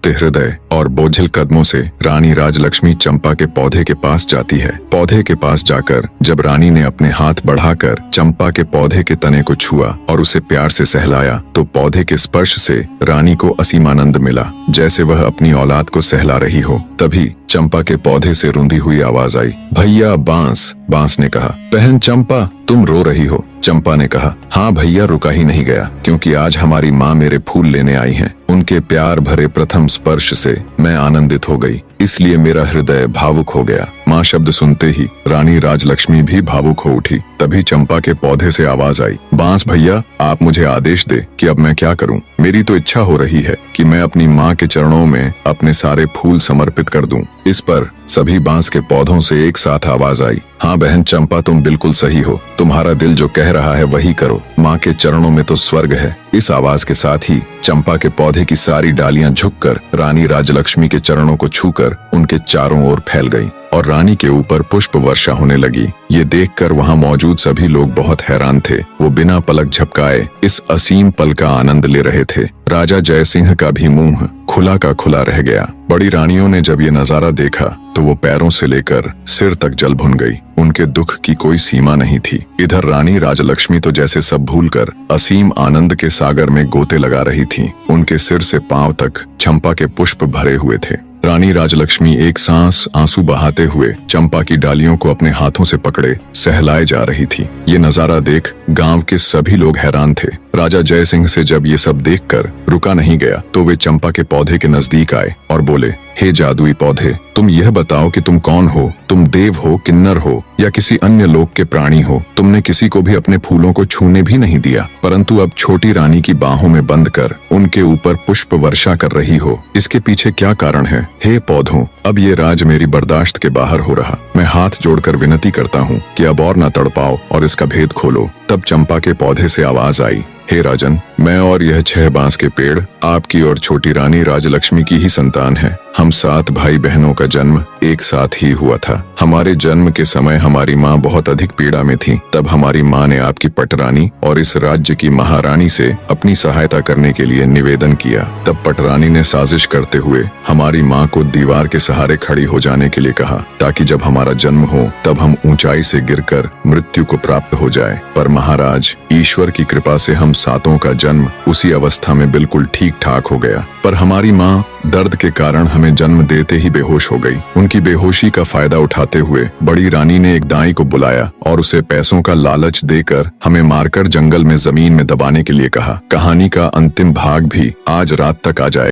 कांपते हृदय और बोझिल कदमों से रानी राजलक्ष्मी चंपा के पौधे के पास जाती है। पौधे के पास जाकर जब रानी ने अपने हाथ बढ़ाकर चंपा के पौधे के तने को छुआ और उसे प्यार से सहलाया तो पौधे के स्पर्श से रानी को असीम आनंद मिला, जैसे वह अपनी औलाद को सहला रही हो। तभी चंपा के पौधे से रुंधी हुई आवाज आई, भैया बांस। बांस ने कहा, बहन चंपा तुम रो रही हो। चंपा ने कहा, हाँ भैया, रुका ही नहीं गया, क्योंकि आज हमारी माँ मेरे फूल लेने आई हैं। उनके प्यार भरे प्रथम स्पर्श से मैं आनंदित हो गई, इसलिए मेरा हृदय भावुक हो गया। माँ शब्द सुनते ही रानी राजलक्ष्मी भी भावुक हो उठी। तभी चंपा के पौधे से आवाज आई, बांस भैया, आप मुझे आदेश दे कि अब मैं क्या करूं। मेरी तो इच्छा हो रही है कि मैं अपनी माँ के चरणों में अपने सारे फूल समर्पित कर दूं। इस पर सभी बांस के पौधों से एक साथ आवाज आई, हाँ बहन चंपा, तुम बिल्कुल सही हो। तुम्हारा दिल जो कह रहा है वही करो। माँ के चरणों में तो स्वर्ग है। इस आवाज के साथ ही चंपा के पौधे की सारी डालियां झुककर रानी राजलक्ष्मी के चरणों को छूकर उनके चारों ओर फैल गईं और रानी के ऊपर पुष्प वर्षा होने लगी। ये देखकर वहां मौजूद सभी लोग बहुत हैरान थे। वो बिना पलक झपकाए इस असीम पल का आनंद ले रहे थे। राजा जय सिंह का भी मुंह खुला का खुला रह गया। बड़ी रानियों ने जब ये नजारा देखा तो वो पैरों से लेकर सिर तक जल भुन गई। उनके दुख की कोई सीमा नहीं थी। इधर रानी राजलक्ष्मी तो जैसे सब भूलकर असीम आनंद के सागर में गोते लगा रही थी। उनके सिर से पांव तक चंपा के पुष्प भरे हुए थे। रानी राजलक्ष्मी एक सांस आंसू बहाते हुए चंपा की डालियों को अपने हाथों से पकड़े सहलाए जा रही थी। ये नजारा देख गांव के सभी लोग हैरान थे। राजा जय सिंह से जब ये सब देखकर रुका नहीं गया तो वे चंपा के पौधे के नजदीक आए और बोले, हे जादुई पौधे, तुम यह बताओ कि तुम कौन हो? तुम देव हो, किन्नर हो या किसी अन्य लोक के प्राणी हो? तुमने किसी को भी अपने फूलों को छूने भी नहीं दिया, परंतु अब छोटी रानी की बाहों में बंद कर उनके ऊपर पुष्प वर्षा कर रही हो। इसके पीछे क्या कारण है? हे पौधों, अब ये राज मेरी बर्दाश्त के बाहर हो रहा। मैं हाथ जोड़कर विनती करता हूँ कि अब और न तड़पाओ और इसका भेद खोलो। तब चंपा के पौधे से आवाज आई, हे राजन, मैं और यह 6 बांस के पेड़ आपकी और छोटी रानी राजलक्ष्मी की ही संतान है। हम 7 भाई बहनों का जन्म एक साथ ही हुआ था। हमारे जन्म के समय हमारी माँ बहुत अधिक पीड़ा में थी। तब हमारी माँ ने आपकी पटरानी और इस राज्य की महारानी से अपनी सहायता करने के लिए निवेदन किया। तब पटरानी ने साजिश करते हुए हमारी माँ को दीवार के सहारे खड़ी हो जाने के लिए कहा, ताकि जब हमारा जन्म हो तब हम ऊंचाई से गिरकर मृत्यु को प्राप्त हो जाए। पर महाराज, ईश्वर की कृपा से हम 7 का जन्म उसी अवस्था में बिल्कुल ठीक ठाक हो गया। पर हमारी माँ दर्द के कारण हमें जन्म देते ही बेहोश हो गई। उनकी बेहोशी का फायदा उठाते हुए बड़ी रानी ने एक दाई को बुलाया और उसे पैसों का लालच देकर हमें मारकर जंगल में जमीन में दबाने के लिए कहा। कहानी का अंतिम भाग भी आज रात तक आ जाए।